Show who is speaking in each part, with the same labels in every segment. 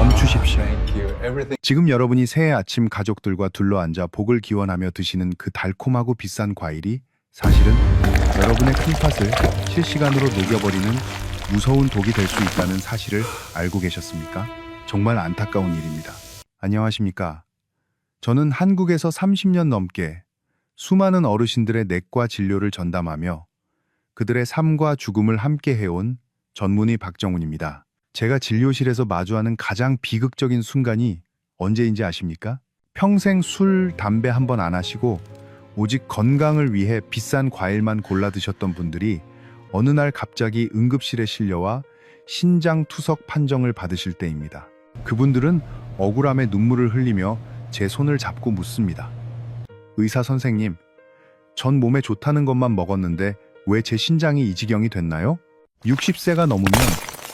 Speaker 1: 멈추십시오.
Speaker 2: Thank you. Everything.
Speaker 1: 지금 여러분이 새해 아침 가족들과 둘러앉아 복을 기원하며 드시는 그 달콤하고 비싼 과일이 사실은 여러분의 큰팥을 실시간으로 녹여버리는 무서운 독이 될 수 있다는 사실을 알고 계셨습니까? 정말 안타까운 일입니다. 안녕하십니까? 저는 한국에서 30년 넘게 수많은 어르신들의 내과 진료를 전담하며 그들의 삶과 죽음을 함께 해온 전문의 박정훈입니다. 제가 진료실에서 마주하는 가장 비극적인 순간이 언제인지 아십니까? 평생 술, 담배 한 번 안 하시고 오직 건강을 위해 비싼 과일만 골라 드셨던 분들이 어느 날 갑자기 응급실에 실려와 신장 투석 판정을 받으실 때입니다. 그분들은 억울함에 눈물을 흘리며 제 손을 잡고 묻습니다. 의사 선생님, 전 몸에 좋다는 것만 먹었는데 왜 제 신장이 이 지경이 됐나요? 60세가 넘으면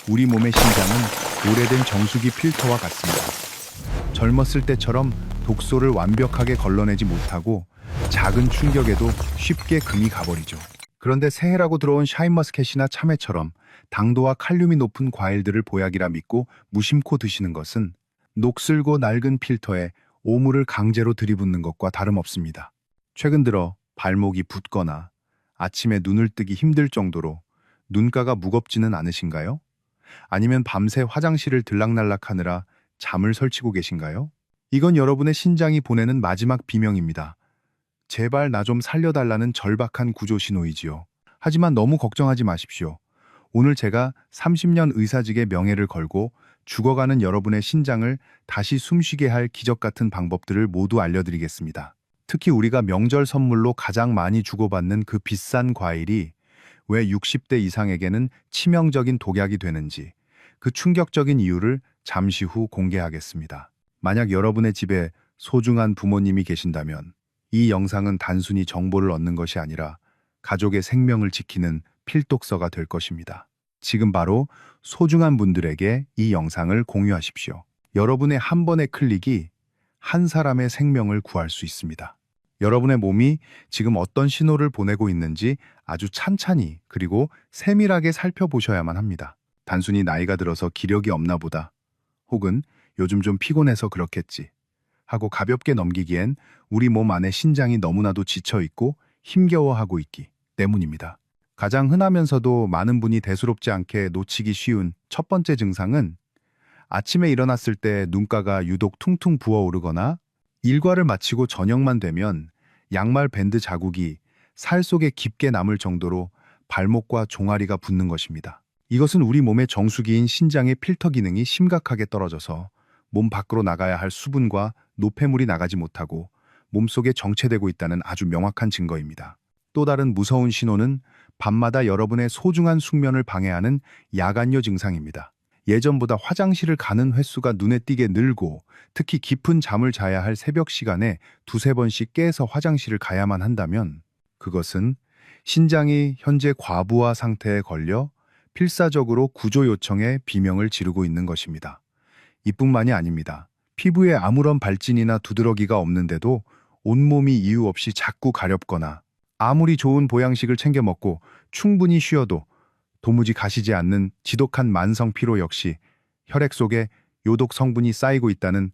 Speaker 1: 우리 몸의 신장은 오래된 정수기 필터와 같습니다. 젊었을 때처럼 독소를 완벽하게 걸러내지 못하고 작은 충격에도 쉽게 금이 가버리죠. 그런데 새해라고 들어온 샤인머스켓이나 참외처럼 당도와 칼륨이 높은 과일들을 보약이라 믿고 무심코 드시는 것은 녹슬고 낡은 필터에 오물을 강제로 들이붓는 것과 다름없습니다. 최근 들어 발목이 붓거나 아침에 눈을 뜨기 힘들 정도로 눈가가 무겁지는 않으신가요? 아니면 밤새 화장실을 들락날락하느라 잠을 설치고 계신가요? 이건 여러분의 신장이 보내는 마지막 비명입니다. 제발 나 좀 살려달라는 절박한 구조 신호이지요. 하지만 너무 걱정하지 마십시오. 오늘 제가 30년 의사직의 명예를 걸고 죽어가는 여러분의 신장을 다시 숨쉬게 할 기적 같은 방법들을 모두 알려드리겠습니다. 특히 우리가 명절 선물로 가장 많이 주고받는 그 비싼 과일이 왜 60대 이상에게는 치명적인 독약이 되는지 그 충격적인 이유를 잠시 후 공개하겠습니다. 만약 여러분의 집에 소중한 부모님이 계신다면 이 영상은 단순히 정보를 얻는 것이 아니라 가족의 생명을 지키는 필독서가 될 것입니다. 지금 바로 소중한 분들에게 이 영상을 공유하십시오. 여러분의 한 번의 클릭이 한 사람의 생명을 구할 수 있습니다. 여러분의 몸이 지금 어떤 신호를 보내고 있는지 아주 찬찬히 그리고 세밀하게 살펴보셔야만 합니다. 단순히 나이가 들어서 기력이 없나 보다, 혹은 요즘 좀 피곤해서 그렇겠지 하고 가볍게 넘기기엔 우리 몸 안에 신장이 너무나도 지쳐있고 힘겨워하고 있기 때문입니다. 가장 흔하면서도 많은 분이 대수롭지 않게 놓치기 쉬운 첫 번째 증상은 아침에 일어났을 때 눈가가 유독 퉁퉁 부어오르거나 일과를 마치고 저녁만 되면 양말 밴드 자국이 살 속에 깊게 남을 정도로 발목과 종아리가 붓는 것입니다. 이것은 우리 몸의 정수기인 신장의 필터 기능이 심각하게 떨어져서 몸 밖으로 나가야 할 수분과 노폐물이 나가지 못하고 몸속에 정체되고 있다는 아주 명확한 증거입니다. 또 다른 무서운 신호는 밤마다 여러분의 소중한 숙면을 방해하는 야간요 증상입니다. 예전보다 화장실을 가는 횟수가 눈에 띄게 늘고 특히 깊은 잠을 자야 할 새벽 시간에 두세 번씩 깨서 화장실을 가야만 한다면 그것은 신장이 현재 과부하 상태에 걸려 필사적으로 구조 요청에 비명을 지르고 있는 것입니다. 이뿐만이 아닙니다. 피부에 아무런 발진이나 두드러기가 없는데도 온몸이 이유 없이 자꾸 가렵거나 아무리 좋은 보양식을 챙겨 먹고 충분히 쉬어도 도무지 가시지 않는 지독한 만성 피로 역시 혈액 속에 요독 성분이 쌓이고 있다는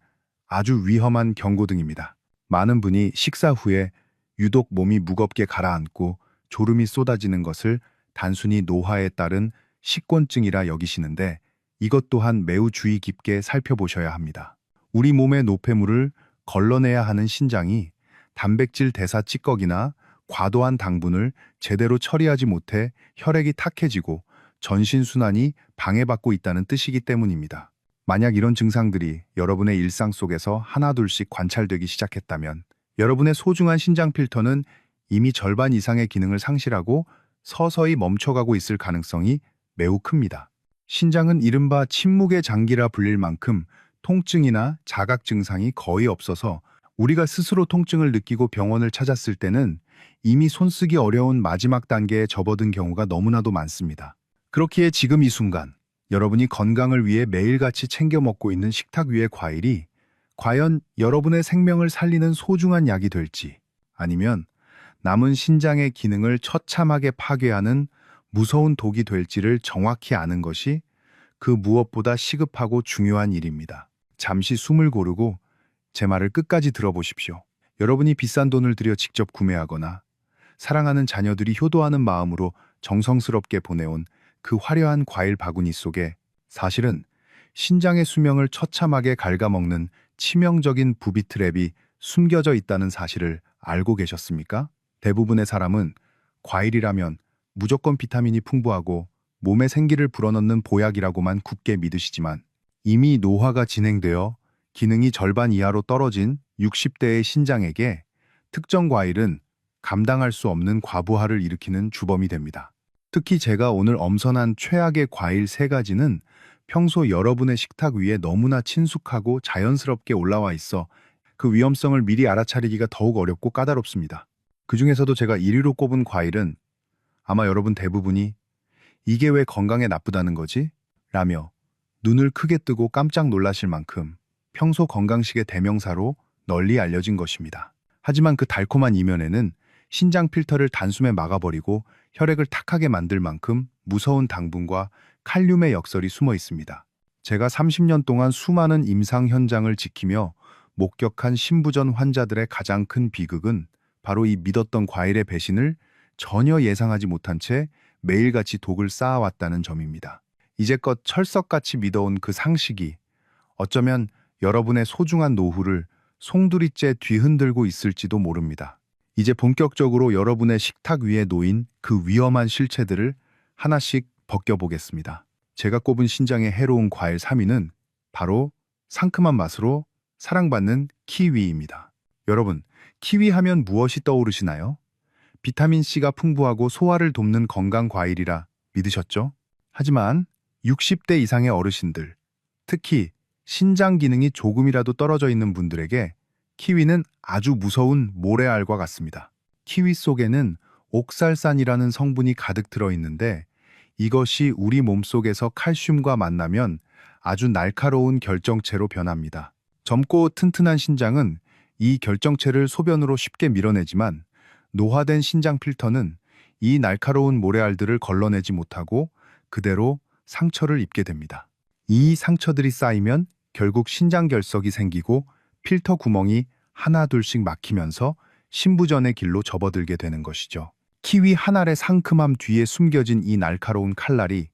Speaker 1: 아주 위험한 경고등입니다. 많은 분이 식사 후에 유독 몸이 무겁게 가라앉고 졸음이 쏟아지는 것을 단순히 노화에 따른 식곤증이라 여기시는데 이것 또한 매우 주의 깊게 살펴보셔야 합니다. 우리 몸의 노폐물을 걸러내야 하는 신장이 단백질 대사 찌꺼기나 과도한 당분을 제대로 처리하지 못해 혈액이 탁해지고 전신순환이 방해받고 있다는 뜻이기 때문입니다. 만약 이런 증상들이 여러분의 일상 속에서 하나둘씩 관찰되기 시작했다면 여러분의 소중한 신장 필터는 이미 절반 이상의 기능을 상실하고 서서히 멈춰가고 있을 가능성이 매우 큽니다. 신장은 이른바 침묵의 장기라 불릴 만큼 통증이나 자각 증상이 거의 없어서 우리가 스스로 통증을 느끼고 병원을 찾았을 때는 이미 손쓰기 어려운 마지막 단계에 접어든 경우가 너무나도 많습니다. 그렇기에 지금 이 순간 여러분이 건강을 위해 매일같이 챙겨 먹고 있는 식탁 위의 과일이 과연 여러분의 생명을 살리는 소중한 약이 될지 아니면 남은 신장의 기능을 처참하게 파괴하는 무서운 독이 될지를 정확히 아는 것이 그 무엇보다 시급하고 중요한 일입니다. 잠시 숨을 고르고 제 말을 끝까지 들어보십시오. 여러분이 비싼 돈을 들여 직접 구매하거나 사랑하는 자녀들이 효도하는 마음으로 정성스럽게 보내온 그 화려한 과일 바구니 속에 사실은 신장의 수명을 처참하게 갉아먹는 치명적인 부비트랩이 숨겨져 있다는 사실을 알고 계셨습니까? 대부분의 사람은 과일이라면 무조건 비타민이 풍부하고 몸에 생기를 불어넣는 보약이라고만 굳게 믿으시지만 이미 노화가 진행되어 기능이 절반 이하로 떨어진 60대의 신장에게 특정 과일은 감당할 수 없는 과부하를 일으키는 주범이 됩니다. 특히 제가 오늘 엄선한 최악의 과일 3가지는 평소 여러분의 식탁 위에 너무나 친숙하고 자연스럽게 올라와 있어 그 위험성을 미리 알아차리기가 더욱 어렵고 까다롭습니다. 그 중에서도 제가 1위로 꼽은 과일은 아마 여러분 대부분이 이게 왜 건강에 나쁘다는 거지? 라며 눈을 크게 뜨고 깜짝 놀라실 만큼 평소 건강식의 대명사로 널리 알려진 것입니다. 하지만 그 달콤한 이면에는 신장 필터를 단숨에 막아버리고 혈액을 탁하게 만들 만큼 무서운 당분과 칼륨의 역설이 숨어 있습니다. 제가 30년 동안 수많은 임상 현장을 지키며 목격한 신부전 환자들의 가장 큰 비극은 바로 이 믿었던 과일의 배신을 전혀 예상하지 못한 채 매일같이 독을 쌓아왔다는 점입니다. 이제껏 철석같이 믿어온 그 상식이 어쩌면 여러분의 소중한 노후를 송두리째 뒤흔들고 있을지도 모릅니다. 이제 본격적으로 여러분의 식탁 위에 놓인 그 위험한 실체들을 하나씩 벗겨보겠습니다. 제가 꼽은 신장에 해로운 과일 3위는 바로 상큼한 맛으로 사랑받는 키위입니다. 여러분, 키위 하면 무엇이 떠오르시나요? 비타민C가 풍부하고 소화를 돕는 건강 과일이라 믿으셨죠? 하지만 60대 이상의 어르신들, 특히 신장 기능이 조금이라도 떨어져 있는 분들에게 키위는 아주 무서운 모래알과 같습니다. 키위 속에는 옥살산이라는 성분이 가득 들어있는데 이것이 우리 몸속에서 칼슘과 만나면 아주 날카로운 결정체로 변합니다. 젊고 튼튼한 신장은 이 결정체를 소변으로 쉽게 밀어내지만 노화된 신장 필터는 이 날카로운 모래알들을 걸러내지 못하고 그대로 상처를 입게 됩니다. 이 상처들이 쌓이면 결국 신장 결석이 생기고 필터 구멍이 하나둘씩 막히면서 신부전의 길로 접어들게 되는 것이죠. 키위 한 알의 상큼함 뒤에 숨겨진 이 날카로운 칼날이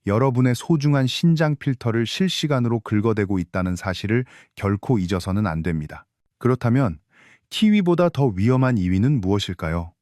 Speaker 1: 여러분의 소중한 신장 필터를 실시간으로 긁어대고 있다는 사실을 결코 잊어서는 안 됩니다. 그렇다면 키위보다 더 위험한 2위는 무엇일까요?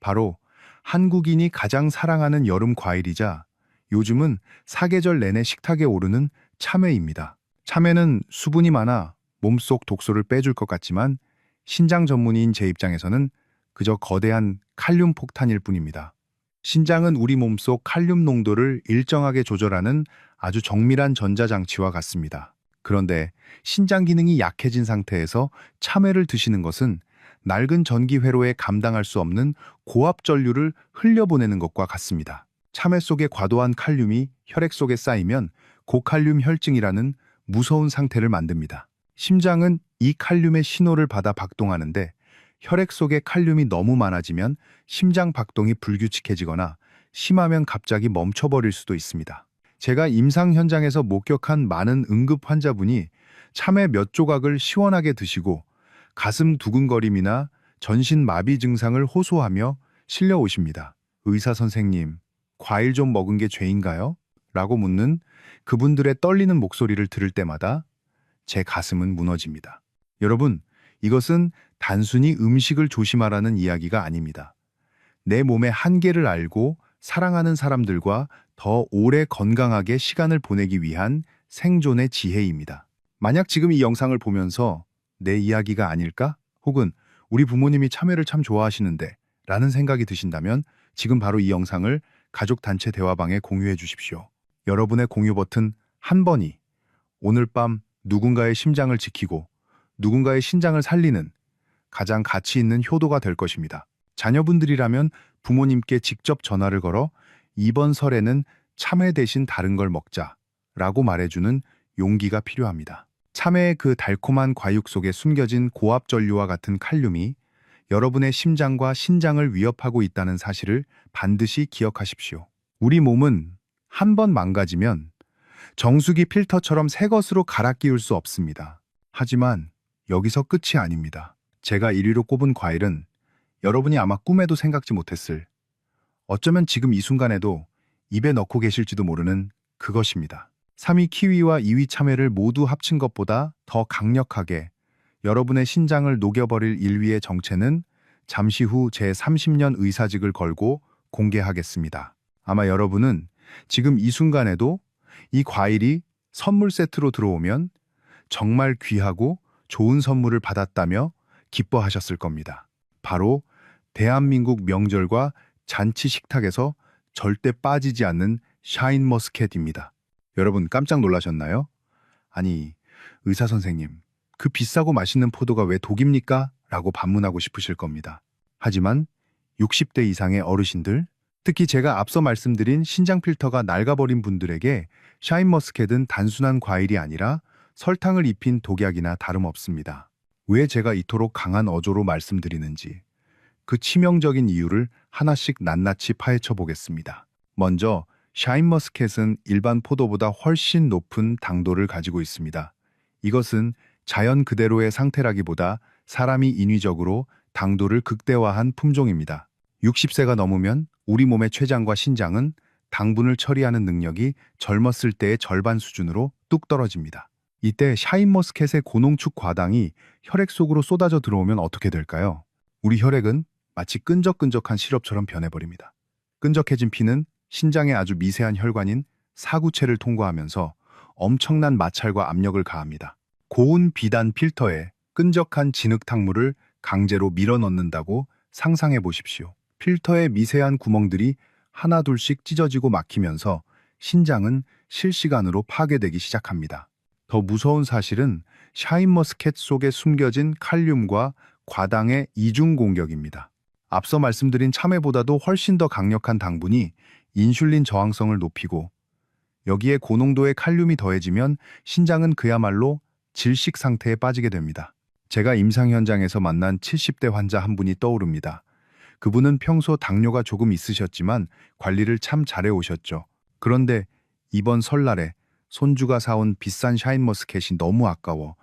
Speaker 1: 바로 한국인이 가장 사랑하는 여름 과일이자 요즘은 사계절 내내 식탁에 오르는 참외입니다. 참외는 수분이 많아 몸속 독소를 빼줄 것 같지만 신장 전문의인 제 입장에서는 그저 거대한 칼륨 폭탄일 뿐입니다. 신장은 우리 몸속 칼륨 농도를 일정하게 조절하는 아주 정밀한 전자장치와 같습니다. 그런데 신장 기능이 약해진 상태에서 참외를 드시는 것은 낡은 전기 회로에 감당할 수 없는 고압 전류를 흘려보내는 것과 같습니다. 참외 속의 과도한 칼륨이 혈액 속에 쌓이면 고칼륨 혈증이라는 무서운 상태를 만듭니다. 심장은 이 칼륨의 신호를 받아 박동하는데 혈액 속에 칼륨이 너무 많아지면 심장 박동이 불규칙해지거나 심하면 갑자기 멈춰버릴 수도 있습니다. 제가 임상 현장에서 목격한 많은 응급 환자분이 참외 몇 조각을 시원하게 드시고 가슴 두근거림이나 전신 마비 증상을 호소하며 실려오십니다. 의사 선생님, 과일 좀 먹은 게 죄인가요? 라고 묻는 그분들의 떨리는 목소리를 들을 때마다 제 가슴은 무너집니다. 여러분, 이것은 단순히 음식을 조심하라는 이야기가 아닙니다. 내 몸의 한계를 알고 사랑하는 사람들과 더 오래 건강하게 시간을 보내기 위한 생존의 지혜입니다. 만약 지금 이 영상을 보면서 내 이야기가 아닐까? 혹은 우리 부모님이 참외를 참 좋아하시는데 라는 생각이 드신다면 지금 바로 이 영상을 가족 단체 대화방에 공유해 주십시오. 여러분의 공유 버튼 한 번이 오늘 밤 누군가의 심장을 지키고 누군가의 신장을 살리는 가장 가치 있는 효도가 될 것입니다. 자녀분들이라면 부모님께 직접 전화를 걸어 이번 설에는 참외 대신 다른 걸 먹자 라고 말해주는 용기가 필요합니다. 참외의 그 달콤한 과육 속에 숨겨진 고압 전류와 같은 칼륨이 여러분의 심장과 신장을 위협하고 있다는 사실을 반드시 기억하십시오. 우리 몸은 한 번 망가지면 정수기 필터처럼 새 것으로 갈아 끼울 수 없습니다. 하지만 여기서 끝이 아닙니다. 제가 1위로 꼽은 과일은 여러분이 아마 꿈에도 생각지 못했을, 어쩌면 지금 이 순간에도 입에 넣고 계실지도 모르는 그것입니다. 3위 키위와 2위 참외를 모두 합친 것보다 더 강력하게 여러분의 신장을 녹여버릴 1위의 정체는 잠시 후 제 30년 의사직을 걸고 공개하겠습니다. 아마 여러분은 지금 이 순간에도 이 과일이 선물 세트로 들어오면 정말 귀하고 좋은 선물을 받았다며 기뻐하셨을 겁니다. 바로 대한민국 명절과 잔치 식탁에서 절대 빠지지 않는 샤인머스켓입니다. 여러분 깜짝 놀라셨나요? 아니, 의사 선생님, 그 비싸고 맛있는 포도가 왜 독입니까? 라고 반문하고 싶으실 겁니다. 하지만 60대 이상의 어르신들, 특히 제가 앞서 말씀드린 신장 필터가 낡아버린 분들에게 샤인머스켓은 단순한 과일이 아니라 설탕을 입힌 독약이나 다름없습니다. 왜 제가 이토록 강한 어조로 말씀드리는지 그 치명적인 이유를 하나씩 낱낱이 파헤쳐 보겠습니다. 먼저 샤인머스켓은 일반 포도보다 훨씬 높은 당도를 가지고 있습니다. 이것은 자연 그대로의 상태라기보다 사람이 인위적으로 당도를 극대화한 품종입니다. 60세가 넘으면 우리 몸의 췌장과 신장은 당분을 처리하는 능력이 젊었을 때의 절반 수준으로 뚝 떨어집니다. 이때 샤인머스켓의 고농축 과당이 혈액 속으로 쏟아져 들어오면 어떻게 될까요? 우리 혈액은 마치 끈적끈적한 시럽처럼 변해버립니다. 끈적해진 피는 신장의 아주 미세한 혈관인 사구체를 통과하면서 엄청난 마찰과 압력을 가합니다. 고운 비단 필터에 끈적한 진흙탕물을 강제로 밀어넣는다고 상상해 보십시오. 필터의 미세한 구멍들이 하나둘씩 찢어지고 막히면서 신장은 실시간으로 파괴되기 시작합니다. 더 무서운 사실은 샤인머스켓 속에 숨겨진 칼륨과 과당의 이중 공격입니다. 앞서 말씀드린 참외보다도 훨씬 더 강력한 당분이 인슐린 저항성을 높이고 여기에 고농도의 칼륨이 더해지면 신장은 그야말로 질식 상태에 빠지게 됩니다. 제가 임상 현장에서 만난 70대 환자 한 분이 떠오릅니다. 그분은 평소 당뇨가 조금 있으셨지만 관리를 참 잘해 오셨죠. 그런데 이번 설날에 손주가 사온 비싼 샤인머스켓이 너무 아까워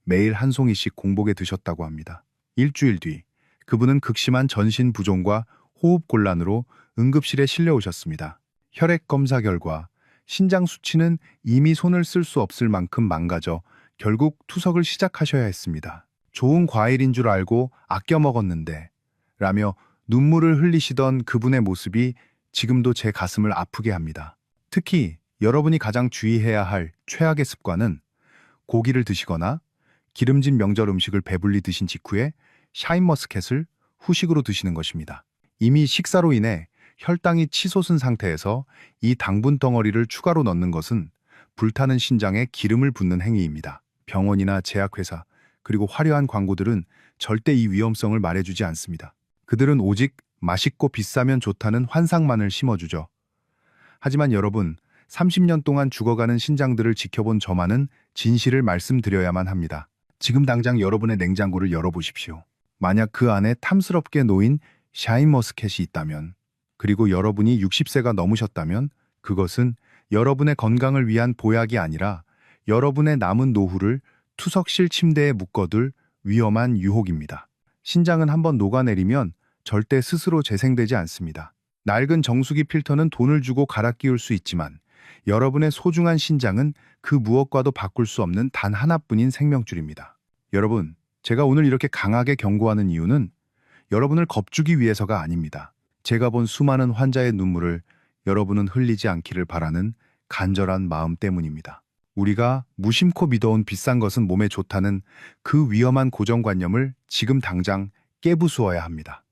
Speaker 1: 매일 한 송이씩 공복에 드셨다고 합니다. 일주일 뒤 그분은 극심한 전신 부종과 호흡 곤란으로 응급실에 실려오셨습니다. 혈액 검사 결과 신장 수치는 이미 손을 쓸 수 없을 만큼 망가져 결국 투석을 시작하셔야 했습니다. 좋은 과일인 줄 알고 아껴 먹었는데 라며 눈물을 흘리시던 그분의 모습이 지금도 제 가슴을 아프게 합니다. 특히 여러분이 가장 주의해야 할 최악의 습관은 고기를 드시거나 기름진 명절 음식을 배불리 드신 직후에 샤인머스켓을 후식으로 드시는 것입니다. 이미 식사로 인해 혈당이 치솟은 상태에서 이 당분 덩어리를 추가로 넣는 것은 불타는 신장에 기름을 붓는 행위입니다. 병원이나 제약회사, 그리고 화려한 광고들은 절대 이 위험성을 말해주지 않습니다. 그들은 오직 맛있고 비싸면 좋다는 환상만을 심어주죠. 하지만 여러분, 30년 동안 죽어가는 신장들을 지켜본 저만은 진실을 말씀드려야만 합니다. 지금 당장 여러분의 냉장고를 열어보십시오. 만약 그 안에 탐스럽게 놓인 샤인머스켓이 있다면, 그리고 여러분이 60세가 넘으셨다면 그것은 여러분의 건강을 위한 보약이 아니라 여러분의 남은 노후를 투석실 침대에 묶어둘 위험한 유혹입니다. 신장은 한번 녹아내리면 절대 스스로 재생되지 않습니다. 낡은 정수기 필터는 돈을 주고 갈아 끼울 수 있지만 여러분의 소중한 신장은 그 무엇과도 바꿀 수 없는 단 하나뿐인 생명줄입니다. 여러분, 제가 오늘 이렇게 강하게 경고하는 이유는 여러분을 겁주기 위해서가 아닙니다. 제가 본 수많은 환자의 눈물을 여러분은 흘리지 않기를 바라는 간절한 마음 때문입니다. 우리가 무심코 믿어온 비싼 것은 몸에 좋다는 그 위험한 고정관념을 지금 당장 깨부수어야 합니다.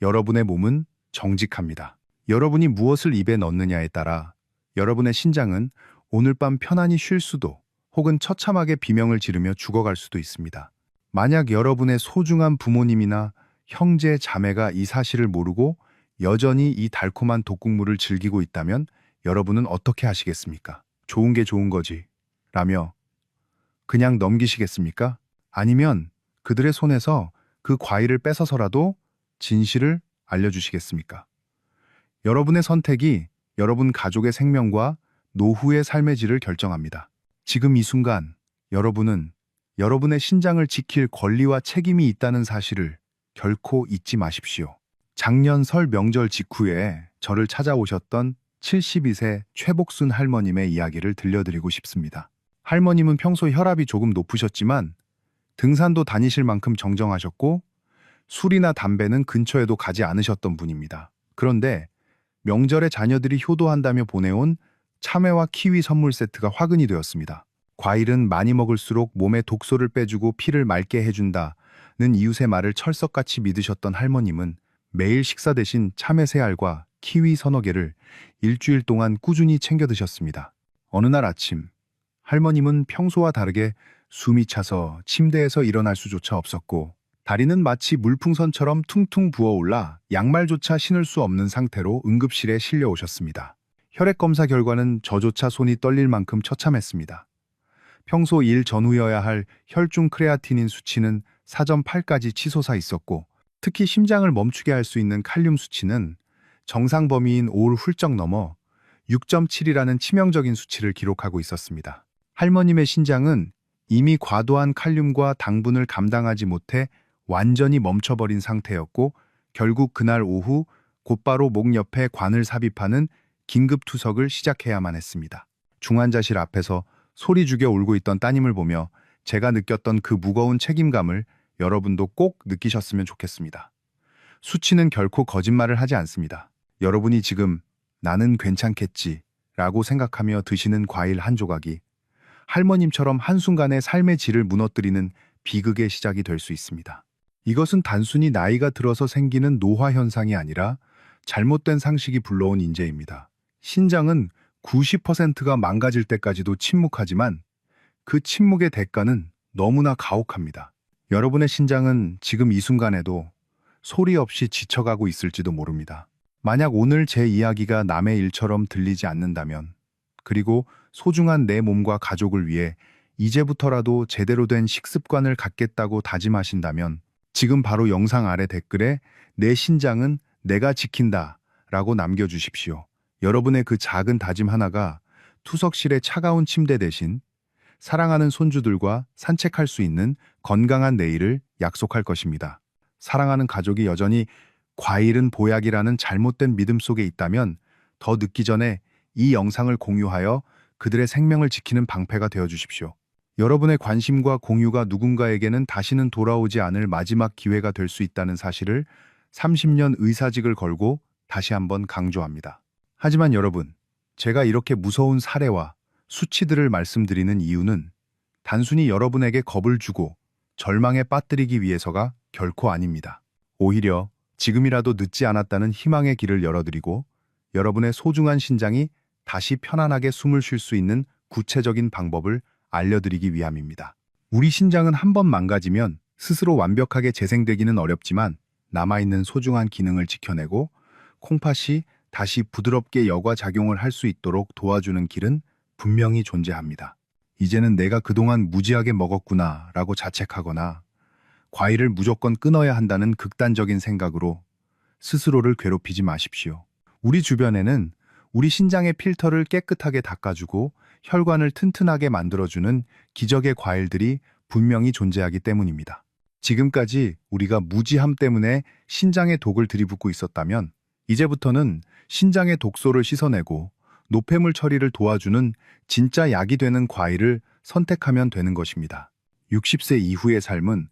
Speaker 1: 여러분의 몸은 정직합니다. 여러분이 무엇을 입에 넣느냐에 따라 여러분의 신장은 오늘 밤 편안히 쉴 수도 혹은 처참하게 비명을 지르며 죽어갈 수도 있습니다. 만약 여러분의 소중한 부모님이나 형제, 자매가 이 사실을 모르고 여전히 이 달콤한 독국물을 즐기고 있다면 여러분은 어떻게 하시겠습니까? 좋은 게 좋은 거지 라며 그냥 넘기시겠습니까? 아니면 그들의 손에서 그 과일을 뺏어서라도 진실을 알려주시겠습니까? 여러분의 선택이 여러분 가족의 생명과 노후의 삶의 질을 결정합니다. 지금 이 순간 여러분은 여러분의 신장을 지킬 권리와 책임이 있다는 사실을 결코 잊지 마십시오. 작년 설 명절 직후에 저를 찾아오셨던 72세 최복순 할머님의 이야기를 들려드리고 싶습니다. 할머님은 평소 혈압이 조금 높으셨지만 등산도 다니실 만큼 정정하셨고 술이나 담배는 근처에도 가지 않으셨던 분입니다. 그런데 명절에 자녀들이 효도한다며 보내온 참외와 키위 선물 세트가 화근이 되었습니다. 과일은 많이 먹을수록 몸에 독소를 빼주고 피를 맑게 해준다는 이웃의 말을 철석같이 믿으셨던 할머님은 매일 식사 대신 참외 3알과 키위 서너 개를 일주일 동안 꾸준히 챙겨 드셨습니다. 어느 날 아침, 할머님은 평소와 다르게 숨이 차서 침대에서 일어날 수조차 없었고 다리는 마치 물풍선처럼 퉁퉁 부어올라 양말조차 신을 수 없는 상태로 응급실에 실려오셨습니다. 혈액 검사 결과는 저조차 손이 떨릴 만큼 처참했습니다. 평소 일 전후여야 할 혈중 크레아티닌 수치는 4.8까지 치솟아 있었고 특히 심장을 멈추게 할 수 있는 칼륨 수치는 정상 범위인 5를 훌쩍 넘어 6.7이라는 치명적인 수치를 기록하고 있었습니다. 할머님의 신장은 이미 과도한 칼륨과 당분을 감당하지 못해 완전히 멈춰버린 상태였고 결국 그날 오후 곧바로 목 옆에 관을 삽입하는 긴급 투석을 시작해야만 했습니다. 중환자실 앞에서 소리 죽여 울고 있던 따님을 보며 제가 느꼈던 그 무거운 책임감을 여러분도 꼭 느끼셨으면 좋겠습니다. 수치는 결코 거짓말을 하지 않습니다. 여러분이 지금 나는 괜찮겠지 라고 생각하며 드시는 과일 한 조각이 할머님처럼 한순간에 삶의 질을 무너뜨리는 비극의 시작이 될 수 있습니다. 이것은 단순히 나이가 들어서 생기는 노화 현상이 아니라 잘못된 상식이 불러온 인재입니다. 신장은 90%가 망가질 때까지도 침묵하지만 그 침묵의 대가는 너무나 가혹합니다. 여러분의 신장은 지금 이 순간에도 소리 없이 지쳐가고 있을지도 모릅니다. 만약 오늘 제 이야기가 남의 일처럼 들리지 않는다면, 그리고 소중한 내 몸과 가족을 위해 이제부터라도 제대로 된 식습관을 갖겠다고 다짐하신다면 지금 바로 영상 아래 댓글에 내 신장은 내가 지킨다 라고 남겨주십시오. 여러분의 그 작은 다짐 하나가 투석실의 차가운 침대 대신 사랑하는 손주들과 산책할 수 있는 건강한 내일을 약속할 것입니다. 사랑하는 가족이 여전히 과일은 보약이라는 잘못된 믿음 속에 있다면 더 늦기 전에 이 영상을 공유하여 그들의 생명을 지키는 방패가 되어 주십시오. 여러분의 관심과 공유가 누군가에게는 다시는 돌아오지 않을 마지막 기회가 될 수 있다는 사실을 30년 의사직을 걸고 다시 한번 강조합니다. 하지만 여러분, 제가 이렇게 무서운 사례와 수치들을 말씀드리는 이유는 단순히 여러분에게 겁을 주고 절망에 빠뜨리기 위해서가 결코 아닙니다. 오히려 지금이라도 늦지 않았다는 희망의 길을 열어드리고 여러분의 소중한 신장이 다시 편안하게 숨을 쉴 수 있는 구체적인 방법을 알려드리기 위함입니다. 우리 신장은 한 번 망가지면 스스로 완벽하게 재생되기는 어렵지만 남아있는 소중한 기능을 지켜내고 콩팥이 다시 부드럽게 여과작용을 할 수 있도록 도와주는 길은 분명히 존재합니다. 이제는 내가 그동안 무지하게 먹었구나 라고 자책하거나 과일을 무조건 끊어야 한다는 극단적인 생각으로 스스로를 괴롭히지 마십시오. 우리 주변에는 우리 신장의 필터를 깨끗하게 닦아주고 혈관을 튼튼하게 만들어주는 기적의 과일들이 분명히 존재하기 때문입니다. 지금까지 우리가 무지함 때문에 신장에 독을 들이붓고 있었다면 이제부터는 신장의 독소를 씻어내고 노폐물 처리를 도와주는 진짜 약이 되는 과일을 선택하면 되는 것입니다. 60세 이후의 삶은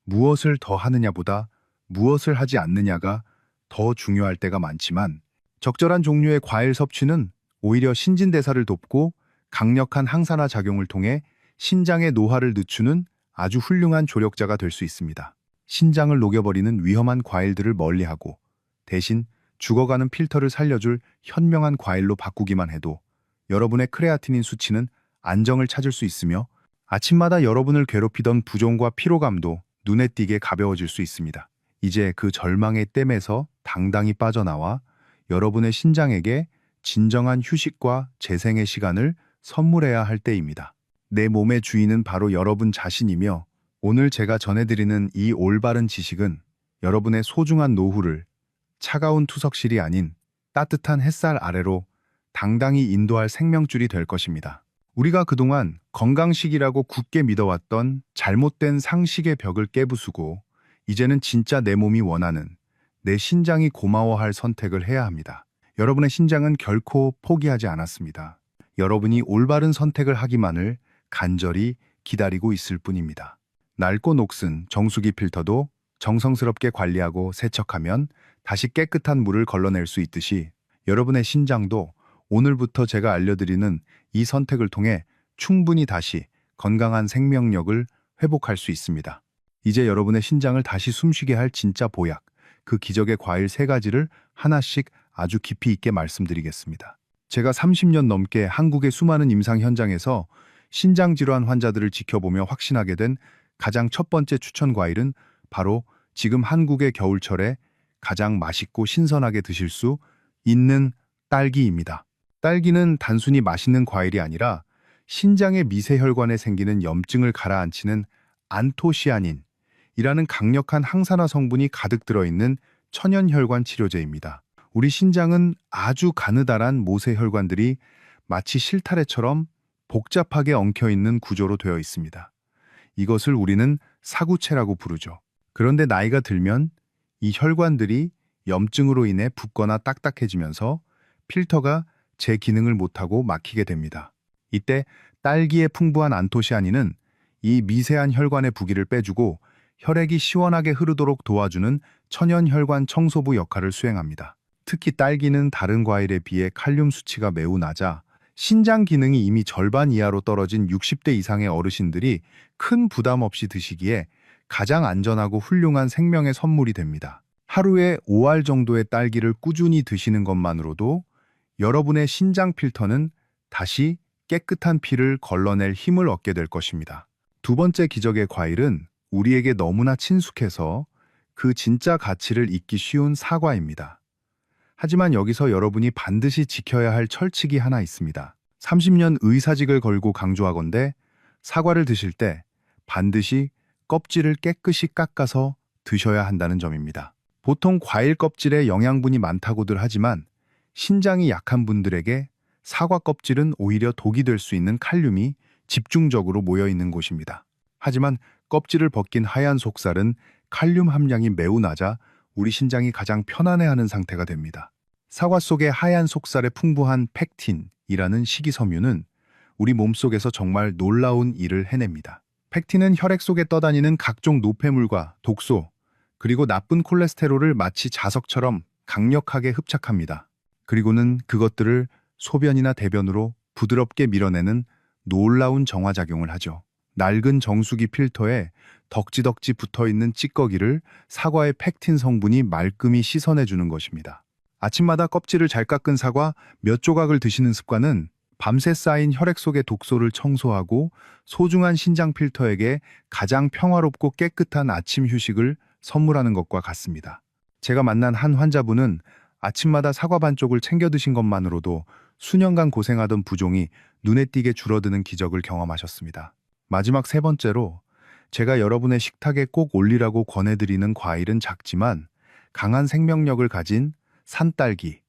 Speaker 1: 무엇을 더 하느냐보다 무엇을 하지 않느냐가 더 중요할 때가 많지만 적절한 종류의 과일 섭취는 오히려 신진대사를 돕고 강력한 항산화 작용을 통해 신장의 노화를 늦추는 아주 훌륭한 조력자가 될 수 있습니다. 신장을 녹여버리는 위험한 과일들을 멀리하고 대신 죽어가는 필터를 살려줄 현명한 과일로 바꾸기만 해도 여러분의 크레아티닌 수치는 안정을 찾을 수 있으며 아침마다 여러분을 괴롭히던 부종과 피로감도 눈에 띄게 가벼워질 수 있습니다. 이제 그 절망의 댐에서 당당히 빠져나와 여러분의 신장에게 진정한 휴식과 재생의 시간을 선물해야 할 때입니다. 내 몸의 주인은 바로 여러분 자신이며 오늘 제가 전해드리는 이 올바른 지식은 여러분의 소중한 노후를 차가운 투석실이 아닌 따뜻한 햇살 아래로 당당히 인도할 생명줄이 될 것입니다. 우리가 그동안 건강식이라고 굳게 믿어왔던 잘못된 상식의 벽을 깨부수고 이제는 진짜 내 몸이 원하는, 내 신장이 고마워할 선택을 해야 합니다. 여러분의 신장은 결코 포기하지 않았습니다. 여러분이 올바른 선택을 하기만을 간절히 기다리고 있을 뿐입니다. 낡고 녹슨 정수기 필터도 정성스럽게 관리하고 세척하면 다시 깨끗한 물을 걸러낼 수 있듯이 여러분의 신장도 오늘부터 제가 알려드리는 이 선택을 통해 충분히 다시 건강한 생명력을 회복할 수 있습니다. 이제 여러분의 신장을 다시 숨쉬게 할 진짜 보약, 그 기적의 과일 3가지를 하나씩 아주 깊이 있게 말씀드리겠습니다. 제가 30년 넘게 한국의 수많은 임상 현장에서 신장질환 환자들을 지켜보며 확신하게 된 가장 첫 번째 추천 과일은 바로 지금 한국의 겨울철에 가장 맛있고 신선하게 드실 수 있는 딸기입니다. 딸기는 단순히 맛있는 과일이 아니라 신장의 미세혈관에 생기는 염증을 가라앉히는 안토시아닌이라는 강력한 항산화 성분이 가득 들어있는 천연혈관 치료제입니다. 우리 신장은 아주 가느다란 모세혈관들이 마치 실타래처럼 복잡하게 엉켜있는 구조로 되어 있습니다. 이것을 우리는 사구체라고 부르죠. 그런데 나이가 들면 이 혈관들이 염증으로 인해 붓거나 딱딱해지면서 필터가 제 기능을 못하고 막히게 됩니다. 이때 딸기의 풍부한 안토시아닌은 이 미세한 혈관의 부기를 빼주고 혈액이 시원하게 흐르도록 도와주는 천연혈관 청소부 역할을 수행합니다. 특히 딸기는 다른 과일에 비해 칼륨 수치가 매우 낮아 신장 기능이 이미 절반 이하로 떨어진 60대 이상의 어르신들이 큰 부담 없이 드시기에 가장 안전하고 훌륭한 생명의 선물이 됩니다. 하루에 5알 정도의 딸기를 꾸준히 드시는 것만으로도 여러분의 신장 필터는 다시 깨끗한 피를 걸러낼 힘을 얻게 될 것입니다. 두 번째 기적의 과일은 우리에게 너무나 친숙해서 그 진짜 가치를 잊기 쉬운 사과입니다. 하지만 여기서 여러분이 반드시 지켜야 할 철칙이 하나 있습니다. 30년 의사직을 걸고 강조하건대 사과를 드실 때 반드시 껍질을 깨끗이 깎아서 드셔야 한다는 점입니다. 보통 과일 껍질에 영양분이 많다고들 하지만 신장이 약한 분들에게 사과 껍질은 오히려 독이 될 수 있는 칼륨이 집중적으로 모여 있는 곳입니다. 하지만 껍질을 벗긴 하얀 속살은 칼륨 함량이 매우 낮아 우리 신장이 가장 편안해하는 상태가 됩니다. 사과 속의 하얀 속살에 풍부한 펙틴이라는 식이섬유는 우리 몸속에서 정말 놀라운 일을 해냅니다. 펙틴은 혈액 속에 떠다니는 각종 노폐물과 독소, 그리고 나쁜 콜레스테롤을 마치 자석처럼 강력하게 흡착합니다. 그리고는 그것들을 소변이나 대변으로 부드럽게 밀어내는 놀라운 정화작용을 하죠. 낡은 정수기 필터에 덕지덕지 붙어있는 찌꺼기를 사과의 펙틴 성분이 말끔히 씻어내주는 것입니다. 아침마다 껍질을 잘 깎은 사과 몇 조각을 드시는 습관은 밤새 쌓인 혈액 속의 독소를 청소하고 소중한 신장 필터에게 가장 평화롭고 깨끗한 아침 휴식을 선물하는 것과 같습니다. 제가 만난 한 환자분은 아침마다 사과 반쪽을 챙겨 드신 것만으로도 수년간 고생하던 부종이 눈에 띄게 줄어드는 기적을 경험하셨습니다. 마지막 3번째로 제가 여러분의 식탁에 꼭 올리라고 권해드리는 과일은 작지만 강한 생명력을 가진 산딸기,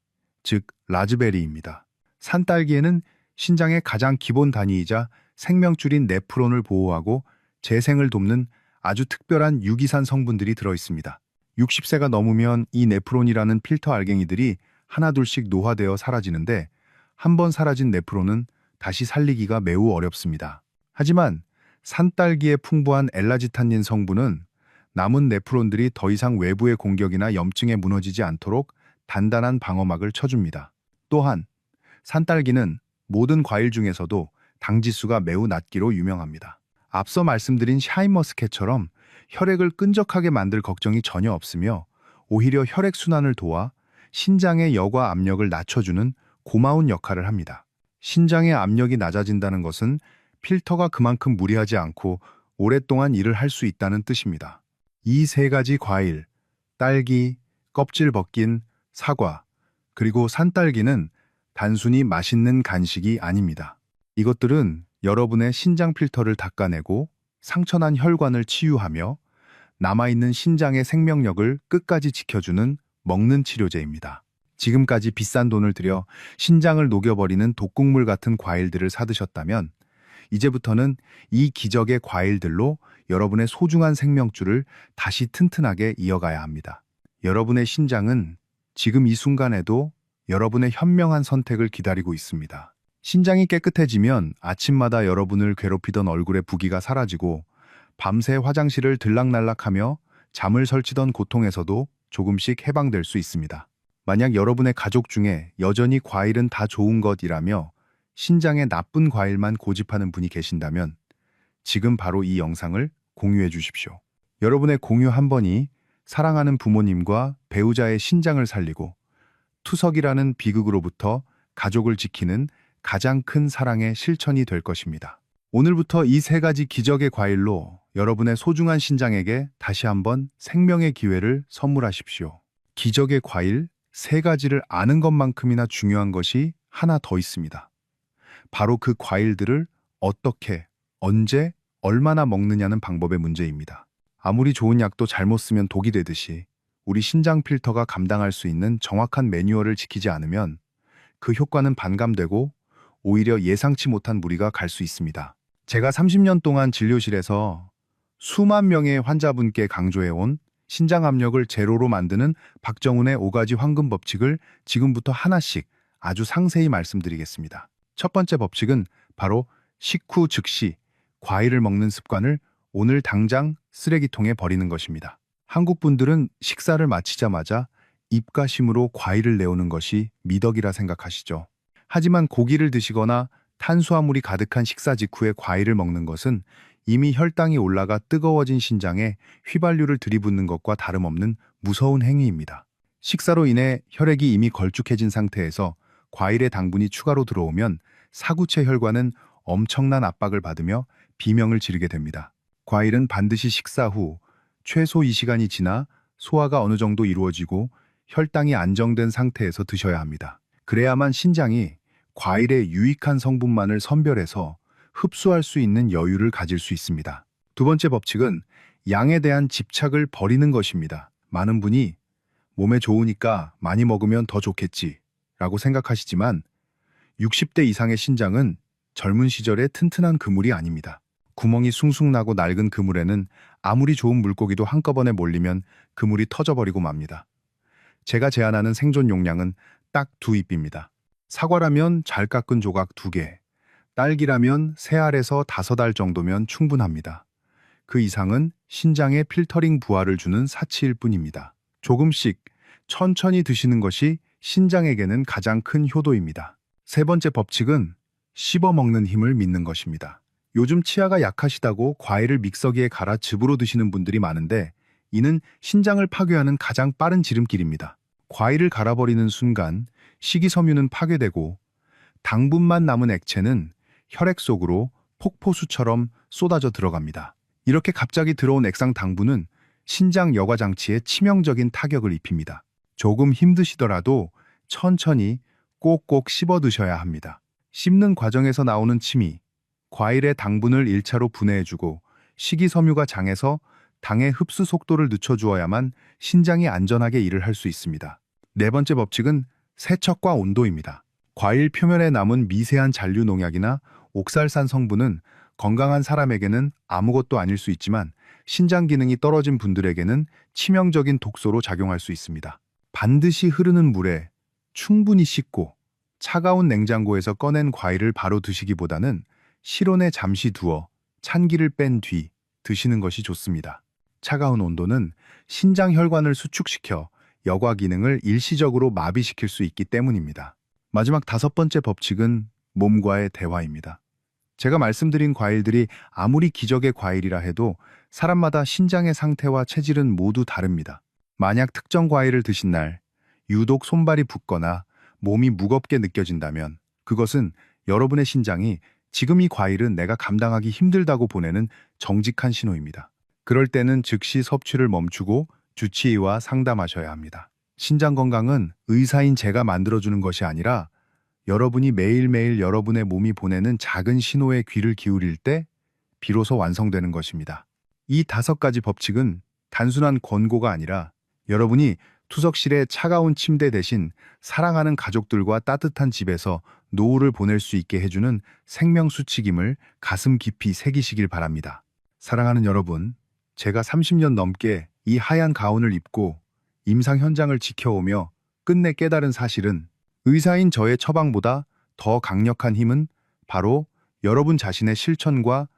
Speaker 1: 즉 라즈베리입니다. 산딸기에는 신장의 가장 기본 단위이자 생명줄인 네프론을 보호하고 재생을 돕는 아주 특별한 유기산 성분들이 들어있습니다. 60세가 넘으면 이 네프론이라는 필터 알갱이들이 하나둘씩 노화되어 사라지는데 한 번 사라진 네프론은 다시 살리기가 매우 어렵습니다. 하지만 산딸기의 풍부한 엘라지탄닌 성분은 남은 네프론들이 더 이상 외부의 공격이나 염증에 무너지지 않도록 단단한 방어막을 쳐줍니다. 또한 산딸기는 모든 과일 중에서도 당지수가 매우 낮기로 유명합니다. 앞서 말씀드린 샤인머스켓처럼 혈액을 끈적하게 만들 걱정이 전혀 없으며 오히려 혈액순환을 도와 신장의 여과 압력을 낮춰주는 고마운 역할을 합니다. 신장의 압력이 낮아진다는 것은 필터가 그만큼 무리하지 않고 오랫동안 일을 할 수 있다는 뜻입니다. 이 3가지 과일, 딸기, 껍질 벗긴 사과, 그리고 산딸기는 단순히 맛있는 간식이 아닙니다. 이것들은 여러분의 신장 필터를 닦아내고 상처난 혈관을 치유하며 남아있는 신장의 생명력을 끝까지 지켜주는 먹는 치료제입니다. 지금까지 비싼 돈을 들여 신장을 녹여버리는 독국물 같은 과일들을 사드셨다면 이제부터는 이 기적의 과일들로 여러분의 소중한 생명줄을 다시 튼튼하게 이어가야 합니다. 여러분의 신장은 지금 이 순간에도 여러분의 현명한 선택을 기다리고 있습니다. 신장이 깨끗해지면 아침마다 여러분을 괴롭히던 얼굴의 부기가 사라지고 밤새 화장실을 들락날락하며 잠을 설치던 고통에서도 조금씩 해방될 수 있습니다. 만약 여러분의 가족 중에 여전히 과일은 다 좋은 것이라며 신장에 나쁜 과일만 고집하는 분이 계신다면 지금 바로 이 영상을 공유해 주십시오. 여러분의 공유 한 번이 사랑하는 부모님과 배우자의 신장을 살리고 투석이라는 비극으로부터 가족을 지키는 가장 큰 사랑의 실천이 될 것입니다. 오늘부터 이 세 가지 기적의 과일로 여러분의 소중한 신장에게 다시 한번 생명의 기회를 선물하십시오. 기적의 과일 세 가지를 아는 것만큼이나 중요한 것이 하나 더 있습니다. 바로 그 과일들을 어떻게, 언제, 얼마나 먹느냐는 방법의 문제입니다. 아무리 좋은 약도 잘못 쓰면 독이 되듯이 우리 신장 필터가 감당할 수 있는 정확한 매뉴얼을 지키지 않으면 그 효과는 반감되고 오히려 예상치 못한 무리가 갈 수 있습니다. 제가 30년 동안 진료실에서 수만 명의 환자분께 강조해온 신장 압력을 제로로 만드는 박정훈의 5가지 황금 법칙을 지금부터 하나씩 아주 상세히 말씀드리겠습니다. 첫 번째 법칙은 바로 식후 즉시 과일을 먹는 습관을 오늘 당장 쓰레기통에 버리는 것입니다. 한국 분들은 식사를 마치자마자 입가심으로 과일을 내오는 것이 미덕이라 생각하시죠. 하지만 고기를 드시거나 탄수화물이 가득한 식사 직후에 과일을 먹는 것은 이미 혈당이 올라가 뜨거워진 신장에 휘발유를 들이붓는 것과 다름없는 무서운 행위입니다. 식사로 인해 혈액이 이미 걸쭉해진 상태에서 과일의 당분이 추가로 들어오면 사구체 혈관은 엄청난 압박을 받으며 비명을 지르게 됩니다. 과일은 반드시 식사 후 최소 2시간이 지나 소화가 어느 정도 이루어지고 혈당이 안정된 상태에서 드셔야 합니다. 그래야만 신장이 과일의 유익한 성분만을 선별해서 흡수할 수 있는 여유를 가질 수 있습니다. 두 번째 법칙은 양에 대한 집착을 버리는 것입니다. 많은 분이 몸에 좋으니까 많이 먹으면 더 좋겠지 라고 생각하시지만 60대 이상의 신장은 젊은 시절의 튼튼한 그물이 아닙니다. 구멍이 숭숭 나고 낡은 그물에는 아무리 좋은 물고기도 한꺼번에 몰리면 그물이 터져버리고 맙니다. 제가 제안하는 생존 용량은 딱 2입입니다. 사과라면 잘 깎은 조각 2개, 딸기라면 3알에서 5알 정도면 충분합니다. 그 이상은 신장에 필터링 부하를 주는 사치일 뿐입니다. 조금씩 천천히 드시는 것이 신장에게는 가장 큰 효도입니다. 세 번째 법칙은 씹어 먹는 힘을 믿는 것입니다. 요즘 치아가 약하시다고 과일을 믹서기에 갈아 즙으로 드시는 분들이 많은데 이는 신장을 파괴하는 가장 빠른 지름길입니다. 과일을 갈아버리는 순간 식이섬유는 파괴되고 당분만 남은 액체는 혈액 속으로 폭포수처럼 쏟아져 들어갑니다. 이렇게 갑자기 들어온 액상 당분은 신장 여과 장치에 치명적인 타격을 입힙니다. 조금 힘드시더라도 천천히 꼭꼭 씹어 드셔야 합니다. 씹는 과정에서 나오는 침이 과일의 당분을 1차로 분해해주고 식이섬유가 장에서 당의 흡수 속도를 늦춰주어야만 신장이 안전하게 일을 할 수 있습니다. 네 번째 법칙은 세척과 온도입니다. 과일 표면에 남은 미세한 잔류 농약이나 옥살산 성분은 건강한 사람에게는 아무것도 아닐 수 있지만 신장 기능이 떨어진 분들에게는 치명적인 독소로 작용할 수 있습니다. 반드시 흐르는 물에 충분히 씻고 차가운 냉장고에서 꺼낸 과일을 바로 드시기보다는 실온에 잠시 두어 찬기를 뺀 뒤 드시는 것이 좋습니다. 차가운 온도는 신장 혈관을 수축시켜 여과 기능을 일시적으로 마비시킬 수 있기 때문입니다. 마지막 5번째 법칙은 몸과의 대화입니다. 제가 말씀드린 과일들이 아무리 기적의 과일이라 해도 사람마다 신장의 상태와 체질은 모두 다릅니다. 만약 특정 과일을 드신 날 유독 손발이 붓거나 몸이 무겁게 느껴진다면 그것은 여러분의 신장이 지금 이 과일은 내가 감당하기 힘들다고 보내는 정직한 신호입니다. 그럴 때는 즉시 섭취를 멈추고 주치의와 상담하셔야 합니다. 신장 건강은 의사인 제가 만들어주는 것이 아니라 여러분이 매일매일 여러분의 몸이 보내는 작은 신호에 귀를 기울일 때 비로소 완성되는 것입니다. 이 5가지 법칙은 단순한 권고가 아니라 여러분이 투석실에 차가운 침대 대신 사랑하는 가족들과 따뜻한 집에서 노후를 보낼 수 있게 해주는 생명수칙임을 가슴 깊이 새기시길 바랍니다. 사랑하는 여러분, 제가 30년 넘게 이 하얀 가운을 입고 임상 현장을 지켜오며 끝내 깨달은 사실은 의사인 저의 처방보다 더 강력한 힘은 바로 여러분 자신의 실천과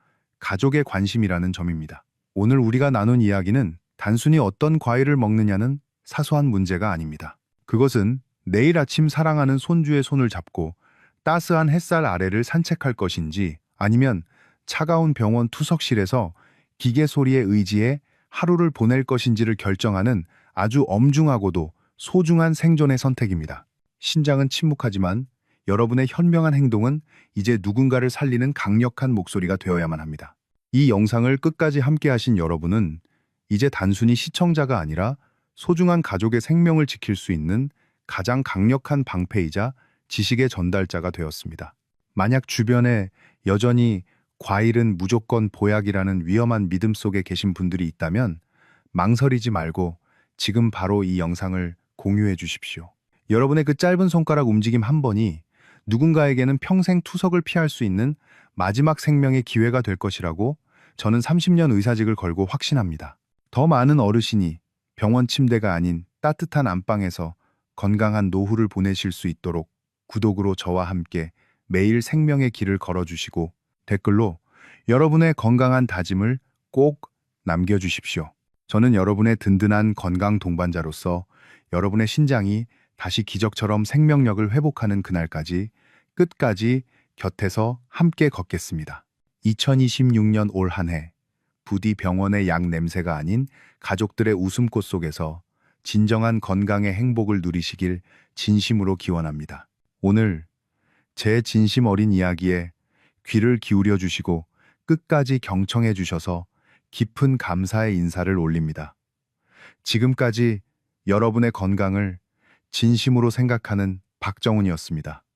Speaker 1: 가족의 관심이라는 점입니다. 오늘 우리가 나눈 이야기는 단순히 어떤 과일을 먹느냐는 사소한 문제가 아닙니다. 그것은 내일 아침 사랑하는 손주의 손을 잡고 따스한 햇살 아래를 산책할 것인지 아니면 차가운 병원 투석실에서 기계 소리에 의지해 하루를 보낼 것인지를 결정하는 아주 엄중하고도 소중한 생존의 선택입니다. 신장은 침묵하지만 여러분의 현명한 행동은 이제 누군가를 살리는 강력한 목소리가 되어야만 합니다. 이 영상을 끝까지 함께 하신 여러분은 이제 단순히 시청자가 아니라 소중한 가족의 생명을 지킬 수 있는 가장 강력한 방패이자 지식의 전달자가 되었습니다. 만약 주변에 여전히 과일은 무조건 보약이라는 위험한 믿음 속에 계신 분들이 있다면 망설이지 말고 지금 바로 이 영상을 공유해 주십시오. 여러분의 그 짧은 손가락 움직임 한 번이 누군가에게는 평생 투석을 피할 수 있는 마지막 생명의 기회가 될 것이라고 저는 30년 의사직을 걸고 확신합니다. 더 많은 어르신이 병원 침대가 아닌 따뜻한 안방에서 건강한 노후를 보내실 수 있도록 구독으로 저와 함께 매일 생명의 길을 걸어주시고 댓글로 여러분의 건강한 다짐을 꼭 남겨주십시오. 저는 여러분의 든든한 건강 동반자로서 여러분의 신장이 다시 기적처럼 생명력을 회복하는 그날까지 끝까지 곁에서 함께 걷겠습니다. 2026년 올 한 해 부디 병원의 약 냄새가 아닌 가족들의 웃음꽃 속에서 진정한 건강의 행복을 누리시길 진심으로 기원합니다. 오늘 제 진심 어린 이야기에 귀를 기울여 주시고 끝까지 경청해 주셔서 깊은 감사의 인사를 올립니다. 지금까지 여러분의 건강을 진심으로 생각하는 박정훈이었습니다.